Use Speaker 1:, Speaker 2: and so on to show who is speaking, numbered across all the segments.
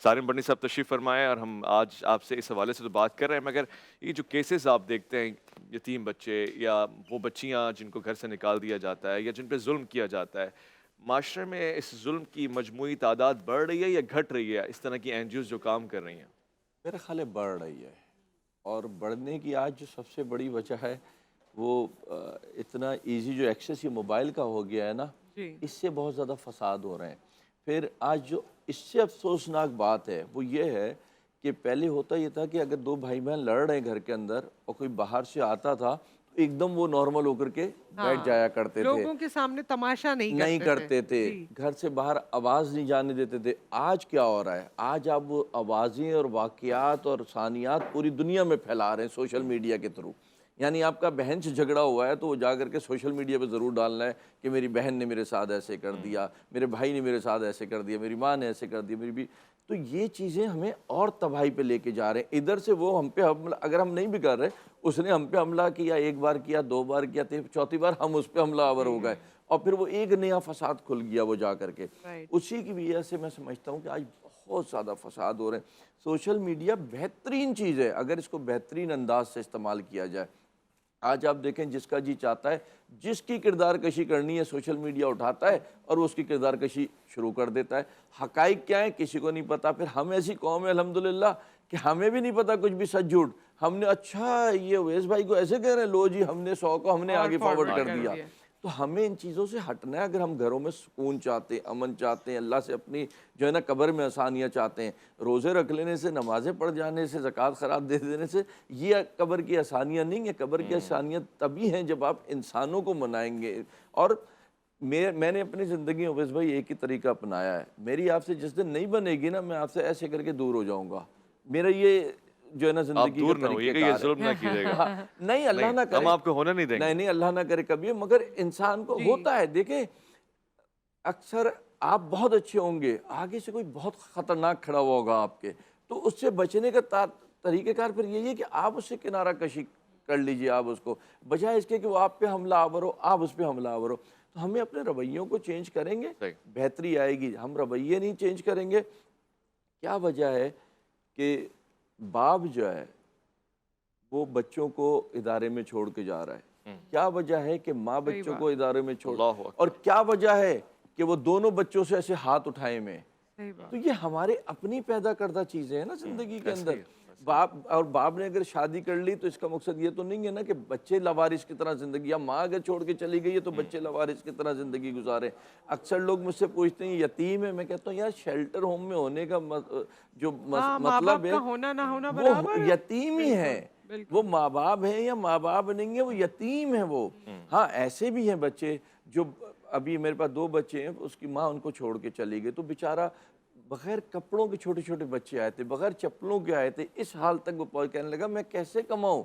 Speaker 1: सारिम बनी साहब तशरीफ़ फरमाएँ और हम आज आपसे इस हवाले से तो बात कर रहे हैं, मगर ये जो केसेस आप देखते हैं, यतीम बच्चे या वो बच्चियाँ जिनको घर से निकाल दिया जाता है या जिन पे ज़ुल्म किया जाता है, माशरे में इस ज़ुल्म की मजमूई तादाद बढ़ रही है या घट रही है, इस तरह की एनजीओज़ जो काम कर रही हैं?
Speaker 2: मेरा ख़्याल है बढ़ रही है। और बढ़ने की आज जो सबसे बड़ी वजह है वो इतना इजी जो एक्सेस ये मोबाइल का हो गया है ना,
Speaker 3: जी।
Speaker 2: इससे बहुत ज़्यादा फसाद हो रहे हैं। फिर आज जो इससे अफसोसनाक बात है वो ये है कि पहले होता ये था कि अगर दो भाई बहन लड़ रहे हैं घर के अंदर और कोई बाहर से आता था तो एकदम वो नॉर्मल होकर के बैठ
Speaker 3: हाँ,
Speaker 2: जाया करते थे,
Speaker 3: लोगों के सामने तमाशा नहीं
Speaker 2: नहीं
Speaker 3: करते थे।
Speaker 2: करते थे,
Speaker 3: जी।
Speaker 2: घर से बाहर आवाज़ नहीं जाने देते थे। आज क्या हो रहा है? आज आप वो आवाज़ें और वाक़यात और सानियात पूरी दुनिया में फैला रहे हैं सोशल मीडिया के थ्रू। यानी आपका बहन से झगड़ा हुआ है तो वो जा कर के सोशल मीडिया पे ज़रूर डालना है कि मेरी बहन ने मेरे साथ ऐसे कर दिया, मेरे भाई ने मेरे साथ ऐसे कर दिया, मेरी माँ ने ऐसे कर दिया, मेरी भी। तो ये चीज़ें हमें और तबाही पे लेके जा रहे हैं। इधर से वो हम पे हमला, अगर हम नहीं भी कर रहे, उसने हम पे हमला किया, 1 बार किया, 2 बार किया, चौथी बार हम उस पे हमलावर हो गए और फिर वो एक नया फसाद खुल गया वो जा कर के।
Speaker 3: राइट।
Speaker 2: उसी की वजह से मैं समझता हूँ कि आज बहुत ज़्यादा फसाद हो रहे हैं। सोशल मीडिया बेहतरीन चीज़ है अगर इसको बेहतरीन अंदाज से इस्तेमाल किया जाए। आज आप देखें जिसका जी चाहता है, जिसकी किरदार कशी करनी है सोशल मीडिया उठाता है और वो उसकी किरदार कशी शुरू कर देता है। हकाइक क्या है किसी को नहीं पता। फिर हम ऐसी कौम है अल्हम्दुलिल्लाह कि हमें भी नहीं पता कुछ भी सच झूठ। हमने अच्छा ये अवैस भाई को ऐसे कह रहे हैं, लो जी हमने 100 को हमने
Speaker 3: और
Speaker 2: आगे फॉरवर्ड
Speaker 3: फॉरवर्ड
Speaker 2: कर
Speaker 3: कर
Speaker 2: दिया।
Speaker 3: दिया।
Speaker 2: तो हमें इन चीज़ों से हटना है अगर हम घरों में सुकून चाहते हैं, अमन चाहते हैं, अल्लाह से अपनी जो है ना कब्र में आसानियाँ चाहते हैं। रोज़े रख लेने से, नमाज़ें पढ़ जाने से, ज़कात ख़रात दे देने से ये कब्र की आसानियाँ नहीं है। कब्र की आसानियाँ तभी हैं जब आप इंसानों को मनाएंगे। और मैंने अपनी ज़िंदगी में अवैस भाई एक ही तरीका अपनाया है। मेरी आपसे जिस दिन नहीं बनेगी ना, मैं आपसे ऐसे करके दूर हो जाऊँगा। मेरा ये जो है ना
Speaker 1: आप
Speaker 2: ज़िंदगी का
Speaker 1: दूर ना होइएगा, ये
Speaker 2: तरीक़ेकार है।
Speaker 1: ज़ुल्म ना कीजिएगा।
Speaker 2: हाँ, नहीं अल्लाह
Speaker 1: नहीं,
Speaker 2: ना
Speaker 1: हम
Speaker 2: करे।
Speaker 1: आपको होने नहीं
Speaker 2: नहीं,
Speaker 1: देंगे।
Speaker 2: नहीं अल्लाह ना करे कभी, मगर इंसान को
Speaker 3: जी।
Speaker 2: होता है। देखिए अक्सर आप बहुत अच्छे होंगे, आगे से कोई बहुत ख़तरनाक खड़ा हुआ होगा आपके, तो उससे बचने का तरीक़ेकार फिर यही है कि आप उससे किनारा कशी कर लीजिए, आप उसको, बजाय इसके कि वो आप पे हमलावर हो, आप उस पे हमलावर हो। तो हमें अपने रवैयों को चेंज करेंगे,
Speaker 1: सही।
Speaker 2: बेहतरी आएगी। हम रवैये नहीं चेंज करेंगे, क्या वजह है कि बाप जो है वो बच्चों को इदारे में छोड़ के जा रहा है।
Speaker 1: हुँ,
Speaker 2: क्या वजह है कि माँ
Speaker 3: सही
Speaker 2: बच्चों
Speaker 3: बात।
Speaker 2: को इदारे में छोड़,
Speaker 1: अल्लाहु
Speaker 2: और
Speaker 1: अकबर।
Speaker 2: क्या वजह है कि वो दोनों बच्चों से ऐसे हाथ उठाए में।
Speaker 3: सही
Speaker 2: तो
Speaker 3: बात।
Speaker 2: ये हमारे अपनी पैदा करदा चीज़ें हैं ना ज़िंदगी के
Speaker 1: ऐसे ही
Speaker 2: अंदर।
Speaker 1: है, ऐसे ही।
Speaker 2: बाप और बाप ने अगर शादी कर ली तो इसका मकसद ये तो नहीं है ना कि बच्चे लवारिस की तरह ज़िंदगी, या माँ अगर छोड़ के चली गई है तो बच्चे लवारिस की तरह ज़िंदगी गुजारें। अक्सर लोग मुझसे पूछते हैं यतीम है, मैं कहता हूँ यार शेल्टर होम में होने का
Speaker 3: हाँ,
Speaker 2: मतलब
Speaker 3: माँ-बाप का
Speaker 2: है
Speaker 3: होना ना होना
Speaker 2: वो
Speaker 3: बराबर है।
Speaker 2: यतीम ही है।
Speaker 3: बिल्कुल,
Speaker 2: वो
Speaker 3: बिल्कुल।
Speaker 2: माँ बाप है या माँ बाप नहीं है, वो यतीम है वो। हाँ ऐसे भी हैं बच्चे जो, अभी मेरे पास 2 बच्चे हैं, उसकी माँ उनको छोड़ के चली गई तो बेचारा बगैर कपड़ों के छोटे छोटे बच्चे आए थे, बगैर चप्पलों के आए थे। इस हाल तक वो कहने लगा मैं कैसे कमाऊं,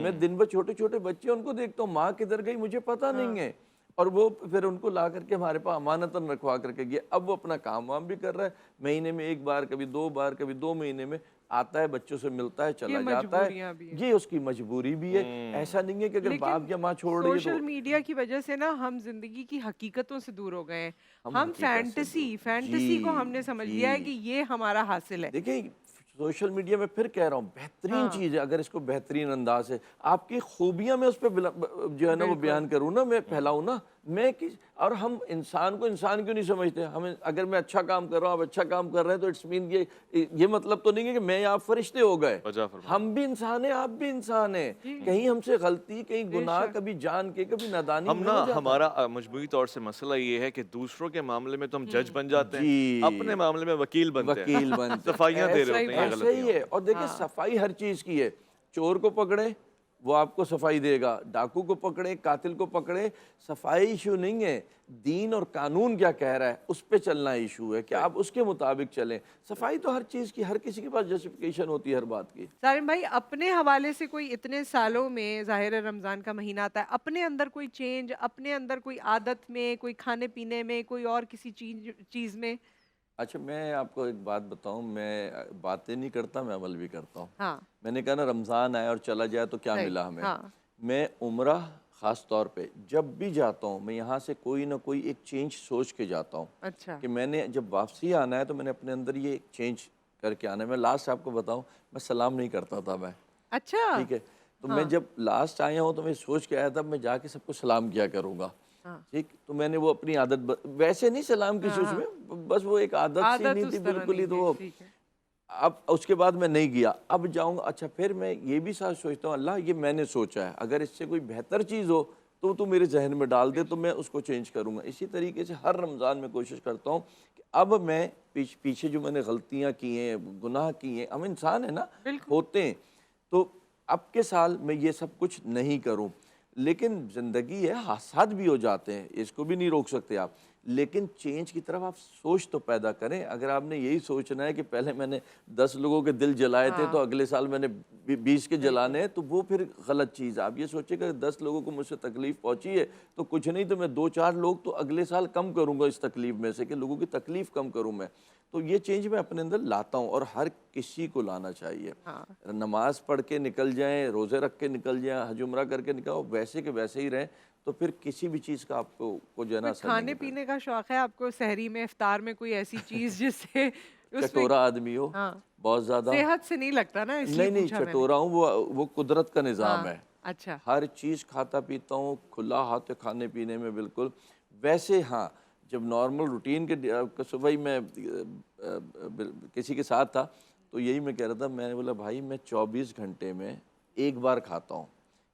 Speaker 2: मैं दिन भर छोटे छोटे बच्चे उनको देखता हूँ, माँ किधर गई मुझे पता नहीं
Speaker 3: हाँ।
Speaker 2: है। और वो फिर उनको ला करके हमारे पास अमानतन रखवा करके गया। अब वो अपना काम वाम भी कर रहा है, महीने में 1 बार, कभी 2 बार, कभी 2 महीने में आता है, बच्चों से मिलता है,
Speaker 3: ये
Speaker 2: चला जाता है।
Speaker 3: मजबूरियाँ भी हैं।
Speaker 2: ये उसकी मजबूरी भी है। ऐसा नहीं है कि अगर
Speaker 3: लेकिन
Speaker 2: बाप या माँ छोड़ रही है
Speaker 3: सोशल
Speaker 2: तो
Speaker 3: मीडिया की वजह से ना हम ज़िंदगी की हकीकतों से दूर हो गए हैं।
Speaker 2: हम
Speaker 3: हम
Speaker 2: हकीकत से
Speaker 3: फैंटेसी
Speaker 2: दूर।
Speaker 3: फैंटेसी को
Speaker 2: जी,
Speaker 3: हमने समझ लिया है कि
Speaker 2: जी।
Speaker 3: ये हमारा हासिल है।
Speaker 2: देखिए सोशल मीडिया में फिर कह रहा हूँ बेहतरीन
Speaker 3: हाँ,
Speaker 2: चीज़ है अगर इसको बेहतरीन अंदाज से आपकी खूबियाँ मैं उस पर जो है ना वो
Speaker 3: बिल्कुल।
Speaker 2: बयान करूँ ना, मैं फैलाऊँ ना, मैं किस, और हम इंसान को इंसान क्यों नहीं समझते? हमें अगर मैं अच्छा काम कर रहा हूँ, आप अच्छा काम कर रहे हैं तो इट्स मीन ये मतलब तो नहीं है कि मैं या आप फरिश्ते हो गए।
Speaker 1: वजह फरमाइए।
Speaker 2: हम भी इंसान हैं, आप भी इंसान हैं।
Speaker 3: जी,
Speaker 2: कहीं हमसे गलती, कहीं गुनाह,
Speaker 3: बेशक।
Speaker 2: कभी जान के, कभी नादानी
Speaker 1: हम
Speaker 2: में
Speaker 1: ना
Speaker 2: हो जाता है।
Speaker 1: हमारा मजबूरी तौर से मसला ये है कि दूसरों के मामले में तो हम जज बन जाते हैं, अपने
Speaker 2: जी।
Speaker 1: मामले में वकील बनते हैं।
Speaker 2: वकील बनते
Speaker 1: सफाइयाँ दे रहे
Speaker 3: सही
Speaker 1: होते हैं, ये
Speaker 3: बात।
Speaker 2: ऐसे
Speaker 1: गलतियाँ
Speaker 2: ही है।
Speaker 1: होती हैं।
Speaker 2: और देखिए
Speaker 3: हाँ,
Speaker 2: सफाई हर चीज की है। चोर को पकड़े वो आपको सफाई देगा, डाकू को पकड़े, कातिल को पकड़े, सफाई इशू नहीं है। दीन और कानून क्या कह रहा है उस पे चलना इशू है कि
Speaker 1: सही,
Speaker 2: आप उसके मुताबिक चलें। सफाई तो हर चीज की, हर किसी के पास जस्टिफिकेशन होती है हर बात की।
Speaker 3: सारिम भाई अपने हवाले से कोई इतने सालों में ज़ाहिर है रमज़ान का महीना आता है, अपने अंदर कोई चेंज, अपने अंदर कोई आदत में, कोई खाने-पीने में, कोई और किसी चीज़ में?
Speaker 2: अच्छा मैं आपको एक बात बताऊं, मैं बातें नहीं करता, मैं अमल भी करता हूं।
Speaker 3: हाँ,
Speaker 2: मैंने कहा ना रमज़ान आया और चला जाए तो क्या
Speaker 3: राइट,
Speaker 2: मिला हमें।
Speaker 3: हाँ,
Speaker 2: मैं उम्रा ख़ास तौर पे जब भी जाता हूँ, मैं यहाँ से कोई ना कोई एक चेंज सोच के जाता हूँ
Speaker 3: अच्छा,
Speaker 2: कि मैंने जब वापसी आना है तो मैंने अपने अंदर ये एक चेंज करके आना है। मैं लास्ट आपको बताऊं, मैं सलाम नहीं करता था मैं,
Speaker 3: अच्छा।
Speaker 2: ठीक है। तो मैं जब लास्ट आया हूँ तो मैं सोच के आया था मैं जाके सबको सलाम किया करूँगा,
Speaker 3: हाँ
Speaker 2: ठीक। तो मैंने वो अपनी आदत वैसे नहीं सलाम किसी
Speaker 3: हाँ हाँ,
Speaker 2: उसमें, बस वो एक आदत सी
Speaker 3: आदत
Speaker 2: नहीं थी
Speaker 3: उस तरह
Speaker 2: बिल्कुल
Speaker 3: नहीं
Speaker 2: ही, तो
Speaker 3: थी,
Speaker 2: वो
Speaker 3: ठीक है।
Speaker 2: अब उसके बाद मैं नहीं गया, अब जाऊंगा। अच्छा, फिर मैं ये भी साथ सोचता हूँ, अल्लाह ये मैंने सोचा है, अगर इससे कोई बेहतर चीज़ हो तो तू मेरे जहन में डाल दे, तो मैं उसको चेंज करूँगा। इसी तरीके से हर रमज़ान में कोशिश करता हूँ कि अब मैं पीछे जो मैंने गलतियाँ की हैं, गुनाह किए हैं, हम इंसान है ना,
Speaker 3: बिल्कुल।
Speaker 2: होते हैं, तो अब के साल मैं ये सब कुछ नहीं करूँ। लेकिन ज़िंदगी है, हादसात भी हो जाते हैं, इसको भी नहीं रोक सकते आप। लेकिन चेंज की तरफ आप सोच तो पैदा करें। अगर आपने यही सोचना है कि पहले मैंने 10 लोगों के दिल जलाए थे तो
Speaker 3: हाँ,
Speaker 2: अगले साल मैंने 20 के
Speaker 3: बिल्कुल।
Speaker 2: जलाने हैं, तो वो फिर गलत चीज़ है। आप ये सोचिए कि 10 लोगों को मुझसे तकलीफ़ पहुंची है तो कुछ नहीं तो मैं 2-4 लोग तो अगले साल कम करूँगा इस तकलीफ़ में से, कि लोगों की तकलीफ़ कम करूँ मैं। तो ये चेंज मैं अपने अंदर लाता हूँ और हर किसी को लाना चाहिए।
Speaker 3: हाँ,
Speaker 2: नमाज़ पढ़ के निकल जाएँ, रोज़े रख के निकल जाएँ, हज उम्रा करके निकलो, वैसे के वैसे ही रहें, तो फिर किसी भी चीज़ का आपको को जो है ना
Speaker 3: कोई
Speaker 2: असर नहीं पड़ेगा।
Speaker 3: खाने-पीने का शौक है आपको सहरी में, इफ्तार में कोई ऐसी चीज़ जिससे उसमें
Speaker 2: चटोरा आदमी हो,
Speaker 3: हाँ,
Speaker 2: बहुत ज़्यादा।
Speaker 3: सेहत से नहीं लगता ना इसलिए
Speaker 2: नहीं, नहीं,
Speaker 3: पूछा मैंने।
Speaker 2: चटोरा हूँ, वो कुदरत का निज़ाम
Speaker 3: हाँ,
Speaker 2: है।
Speaker 3: अच्छा,
Speaker 2: हर चीज़ खाता पीता हूँ, खुला हाथ है खाने-पीने में बिल्कुल। वैसे हाँ, जब नॉर्मल रूटीन के सुबह ही मैं किसी के साथ था, तो यही मैं कह रहा था, मैंने बोला भाई मैं 24 घंटे में 1 बार खाता हूँ।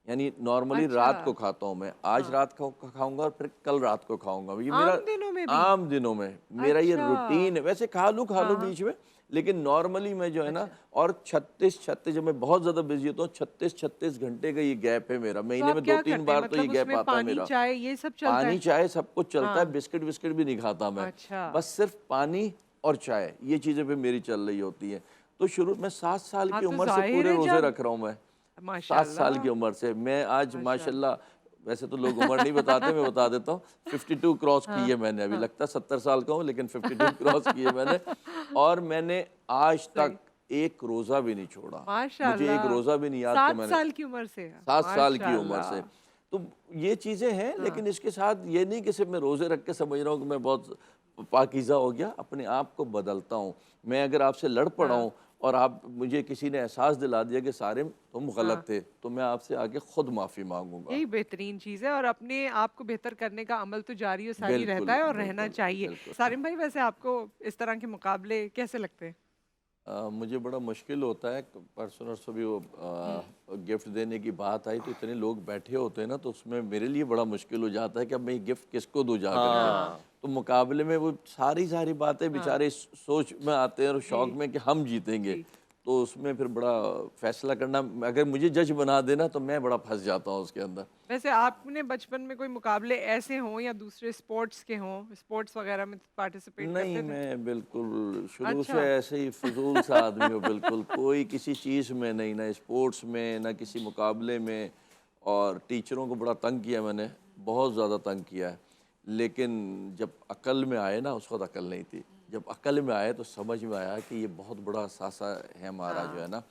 Speaker 2: यानी नॉर्मली
Speaker 3: अच्छा,
Speaker 2: रात को खाता हूँ मैं, आज
Speaker 3: हाँ।
Speaker 2: रात को खाऊँगा और फिर कल रात को खाऊँगा। ये मेरा
Speaker 3: आम दिनों में भी?
Speaker 2: आम दिनों में, मेरा ये
Speaker 3: अच्छा,
Speaker 2: रूटीन है। वैसे खा
Speaker 3: हाँ,
Speaker 2: लूँ
Speaker 3: हाँ,
Speaker 2: बीच में, लेकिन नॉर्मली मैं जो है ना,
Speaker 3: अच्छा।
Speaker 2: और 36-36 जब मैं बहुत ज़्यादा बिज़ी होता हूँ, 36-36 घंटे का ये गैप है मेरा।
Speaker 3: तो
Speaker 2: महीने
Speaker 3: आप
Speaker 2: में
Speaker 3: क्या
Speaker 2: 2-3
Speaker 3: करते हैं?
Speaker 2: बार तो ये
Speaker 3: मतलब
Speaker 2: गैप
Speaker 3: उसमें
Speaker 2: आता है
Speaker 3: पानी,
Speaker 2: मेरा।
Speaker 3: चाय ये सब चलता
Speaker 2: पानी,
Speaker 3: है?
Speaker 2: चाय सब कुछ चलता है,
Speaker 3: हाँ,
Speaker 2: बिस्किट-विस्किट भी नहीं खाता मैं।
Speaker 3: अच्छा,
Speaker 2: बस सिर्फ़ पानी और चाय, ये चीज़ें पे मेरी चल रही होती हैं। तो शुरू में 7 साल
Speaker 3: हाँ,
Speaker 2: की
Speaker 3: तो
Speaker 2: उम्र से
Speaker 3: ज़ाहिर
Speaker 2: पूरे
Speaker 3: है
Speaker 2: रोज़े
Speaker 3: जब
Speaker 2: रख रहा हूँ मैं। 7 साल की
Speaker 3: माशाल्लाह,
Speaker 2: उम्र से। मैं आज
Speaker 3: माशाल्लाह।
Speaker 2: माशाल्लाह, वैसे तो लोग उम्र नहीं बताते, मैं बता देता हूँ, 52 क्रॉस की
Speaker 3: हाँ,
Speaker 2: है मैंने अभी।
Speaker 3: हाँ।
Speaker 2: लगता है 70 साल का हूँ, लेकिन 52 क्रॉस की है मैंने। और मैंने आज
Speaker 3: सही,
Speaker 2: तक एक रोज़ा भी नहीं छोड़ा। मुझे एक
Speaker 3: माशाल्लाह।
Speaker 2: रोज़ा भी नहीं याद कि
Speaker 3: 7
Speaker 2: मैंने
Speaker 3: साल की उम्र से?
Speaker 2: 7 साल की उम्र से।
Speaker 3: माशाल्लाह,
Speaker 2: तो ये चीज़ें हैं,
Speaker 3: हाँ,
Speaker 2: लेकिन इसके साथ ये नहीं कि सिर्फ़ मैं रोज़े रख के समझ रहा हूँ कि मैं बहुत पाकीज़ा हो गया, अपने आप को बदलता हूँ। मैं अगर आपसे लड़ पड़ा
Speaker 3: हाँ,
Speaker 2: हूँ और आप मुझे किसी ने एहसास दिला दिया कि सारिम तुम
Speaker 3: हाँ।
Speaker 2: गलत थे, तो मैं आपसे आके खुद माफ़ी माँगूँगा।
Speaker 3: यही बेहतरीन चीज़ है और अपने आप को बेहतर करने का अमल तो जारी और सारी रहता
Speaker 2: बिल्कुल,
Speaker 3: है और रहना
Speaker 2: बिल्कुल,
Speaker 3: चाहिए।
Speaker 2: बिल्कुल।
Speaker 3: सारिम भाई वैसे आपको इस तरह के मुकाबले कैसे लगते हैं?
Speaker 2: मुझे बड़ा मुश्किल होता है, परसों नरसों भी वो
Speaker 3: हुँ,
Speaker 2: गिफ्ट देने की बात आई, तो इतने लोग बैठे होते हैं ना, तो उसमें मेरे लिए बड़ा मुश्किल हो जाता है कि अब मैं ये गिफ्ट किसको दूँ जा करके।
Speaker 3: हाँ,
Speaker 1: हाँ,
Speaker 2: तो मुकाबले में वो सारी सारी बातें
Speaker 3: हाँ,
Speaker 2: बेचारे सोच में आते हैं और शौक
Speaker 3: जी,
Speaker 2: में कि हम जीतेंगे,
Speaker 3: जी।
Speaker 2: तो उसमें फिर बड़ा फैसला करना, अगर मुझे जज बना देना तो मैं बड़ा फंस जाता हूँ उसके अंदर।
Speaker 3: वैसे आपने बचपन में कोई मुकाबले ऐसे हों या दूसरे स्पोर्ट्स के हों, स्पोर्ट्स वगैरह में पार्टिसिपेट
Speaker 2: नहीं,
Speaker 3: करते थे?
Speaker 2: मैं बिल्कुल शुरू से
Speaker 3: अच्छा,
Speaker 2: ऐसे ही फ़िज़ूल सा आदमी हूँ बिल्कुल, कोई किसी चीज़ में नहीं, ना स्पोर्ट्स में, ना किसी मुकाबले में। और टीचरों को बड़ा तंग किया मैंने, बहुत ज़्यादा तंग किया है। लेकिन जब अक़ल में आए ना, उस वक़्त अक़ल नहीं थी। जब अक़ल में आए तो समझ में आया कि ये बहुत बड़ा सासा है हमारा जो
Speaker 3: हाँ,
Speaker 2: है ना।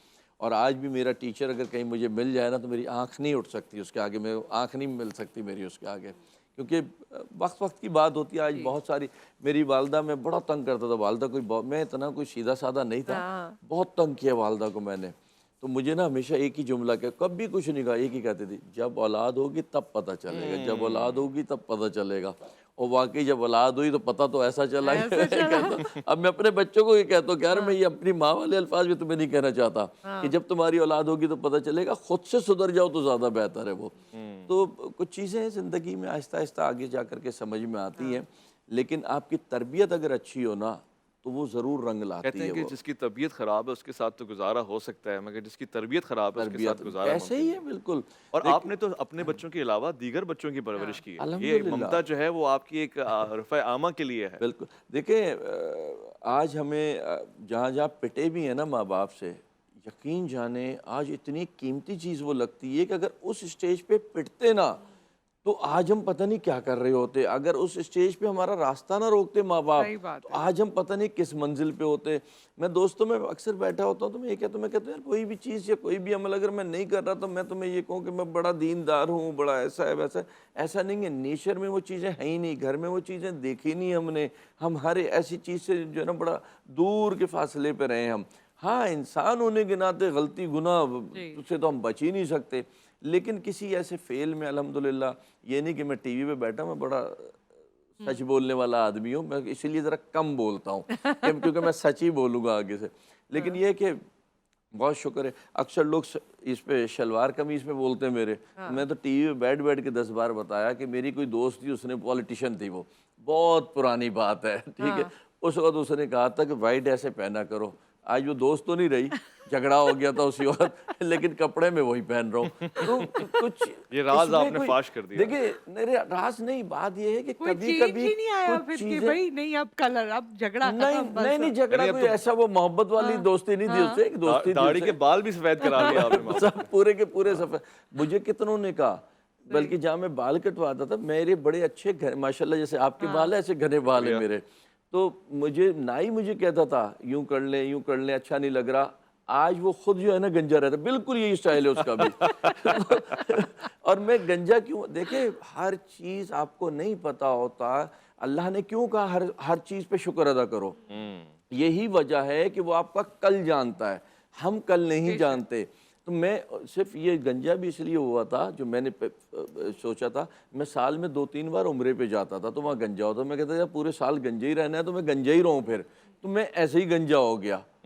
Speaker 2: और आज भी मेरा टीचर अगर कहीं मुझे मिल जाए ना, तो मेरी आँख नहीं उठ सकती उसके आगे, मैं आँख नहीं मिल सकती मेरी उसके आगे। क्योंकि वक़्त-वक़्त की बात होती है, आज
Speaker 3: जी।
Speaker 2: बहुत सारी मेरी वालदा मैं बड़ा तंग करता था, वालदा कोई मैं इतना कोई सीधा-साधा नहीं था,
Speaker 3: हाँ,
Speaker 2: बहुत तंग किया वालदा को मैंने। तो मुझे ना हमेशा एक ही जुमला कहा, कभी कुछ नहीं कहा, एक ही कहती थी, जब औलाद होगी तब पता चलेगा, जब औलाद
Speaker 1: हुँ।
Speaker 2: होगी तब पता चलेगा। और वाक़ई जब औलाद हुई तो पता तो ऐसा चला कि
Speaker 3: ऐसा
Speaker 2: मैं
Speaker 3: चला।
Speaker 2: कहता अब मैं अपने बच्चों को ये कहता हूँ कि यार, मैं
Speaker 3: हाँ,
Speaker 2: ये अपनी माँ वाले अल्फाज़ भी तुम्हें नहीं कहना चाहता कि
Speaker 3: हाँ,
Speaker 2: जब तुम्हारी औलाद होगी तो पता चलेगा, खुद से सुधर जाओ तो ज़्यादा बेहतर है वो।
Speaker 1: हुँ,
Speaker 2: तो कुछ चीज़ें हैं ज़िंदगी में आहिस्ता-आहिस्ता आगे जा कर के समझ में आती
Speaker 3: हाँ।
Speaker 2: हैं, लेकिन आपकी तरबियत अगर अच्छी हो ना, तो वो ज़रूर रंग
Speaker 1: कहते
Speaker 2: लाती
Speaker 1: हैं
Speaker 2: है
Speaker 1: कि
Speaker 2: वो।
Speaker 1: जिसकी तबीयत ख़राब है उसके साथ तो गुज़ारा हो सकता है, मगर जिसकी तरबियत ख़राब है उसके
Speaker 2: तरबियत
Speaker 1: साथ गुज़ारा
Speaker 2: ऐसे
Speaker 1: मुमकिन
Speaker 2: ही
Speaker 1: नहीं
Speaker 2: है
Speaker 1: है।
Speaker 2: बिल्कुल।
Speaker 1: और
Speaker 2: देखिए,
Speaker 1: आपने तो अपने बच्चों के अलावा दीगर बच्चों की परवरिश
Speaker 3: हाँ,
Speaker 1: की है। ये
Speaker 2: अल्हम्दुलिल्लाह,
Speaker 1: ममता जो है वो आपकी एक रफ़ा आमा के लिए है।
Speaker 2: बिल्कुल। देखिए, आज हमें जहाँ-जहाँ पिटे भी हैं ना माँ-बाप से, यकीन जाने आज इतनी कीमती चीज़ वो लगती है कि अगर उस स्टेज पे पिटते ना, तो आज हम पता नहीं क्या कर रहे होते। अगर उस स्टेज पे हमारा रास्ता ना रोकते माँ बाप,
Speaker 3: सही बात
Speaker 2: तो
Speaker 3: है।
Speaker 2: आज हम पता नहीं किस मंजिल पे होते। मैं दोस्तों में अक्सर बैठा होता हूँ तो मैं ये कहता हूँ, मैं कहता हूँ यार कोई भी चीज़ या कोई भी अमल अगर मैं नहीं कर रहा तो मैं तुम्हें ये कहूँ कि मैं बड़ा दीनदार हूँ, बड़ा ऐसा है वैसा है, ऐसा नहीं है। नेचर में वो चीज़ें हैं ही नहीं, घर में वो चीज़ें देखी नहीं हमने। हम हर ऐसी चीज़ से जो है ना बड़ा दूर के फासले पे रहे हम। हाँ, इंसान होने के नाते गलती गुनाह
Speaker 3: जी।
Speaker 2: उससे तो हम बच ही नहीं सकते। लेकिन किसी ऐसे फेल में अल्हम्दुलिल्लाह, ये नहीं कि मैं टीवी पे बैठा, मैं बड़ा सच बोलने वाला आदमी हूँ, मैं इसीलिए ज़रा कम बोलता हूँ क्योंकि मैं सच ही बोलूँगा आगे से। लेकिन ये है कि बहुत शुक्र है, अक्सर लोग इस पे शलवार कमीज़ पे बोलते हैं मेरे, तो मैं तो टीवी पे बैठ बैठ के 10 बार बताया कि मेरी कोई दोस्त थी, उसने पॉलिटिशियन थी, वो बहुत पुरानी बात है, ठीक है। उस वक्त उसने कहा था कि वाइट ऐसे पहना करो। आज वो दोस्त तो नहीं रही, झगड़ा हो गया था उसी वक्त लेकिन कपड़े में वही पहन रहा हूँ। तो कुछ
Speaker 1: ये राज
Speaker 2: इसमें
Speaker 1: आपने
Speaker 2: कोई,
Speaker 1: फाश कर दिया।
Speaker 2: देखिए मेरे राज नहीं, बात ये है कि
Speaker 3: कोई
Speaker 2: कभी
Speaker 3: चेंज
Speaker 2: कभी
Speaker 3: ही नहीं आया
Speaker 2: कुछ
Speaker 3: फिर कि
Speaker 2: चीजें,
Speaker 3: भाई नहीं अब कलर अब झगड़ा
Speaker 2: नहीं
Speaker 3: खत्म
Speaker 2: नहीं
Speaker 3: बस
Speaker 2: नहीं
Speaker 3: अब।
Speaker 2: झगड़ा
Speaker 1: यानी अब
Speaker 2: कोई
Speaker 1: तो
Speaker 2: ऐसा वो मोहब्बत वाली दोस्ती नहीं थी उससे, एक दोस्ती थी
Speaker 1: दाढ़ी के
Speaker 2: उससे।
Speaker 1: बाल भी सफेद करा लिए आपने माँ
Speaker 2: सब पूरे के पूरे सफर मुझे कितनों ने कहा, बल्कि जहाँ मैं बाल कटवाता था, मेरे बड़े अच्छे घर माशाल्लाह, जैसे आपके बाल है ऐसे घने बाल है मेरे, तो मुझे नाई मुझे कहता था यूं कर ले यूं कर ले, अच्छा नहीं लग रहा। आज वो खुद जो है ना गंजा रहता है, बिल्कुल यही स्टाइल है उसका भी और मैं गंजा क्यों, देखिए हर चीज आपको नहीं पता होता। अल्लाह ने क्यों कहा हर हर चीज पे शुक्र अदा करो, यही वजह है कि वो आपका कल जानता है, हम कल नहीं जानते। तो मैं सिर्फ ये गंजा भी इसलिए हुआ था, जो मैंने सोचा था, मैं साल में 2-3 बार उम्रे पे जाता था तो वहाँ गंजा होता, मैं कहता था पूरे साल गंजा ही रहना है तो मैं गंजा ही रहूँ फिर, तो मैं ऐसे ही गंजा हो गया।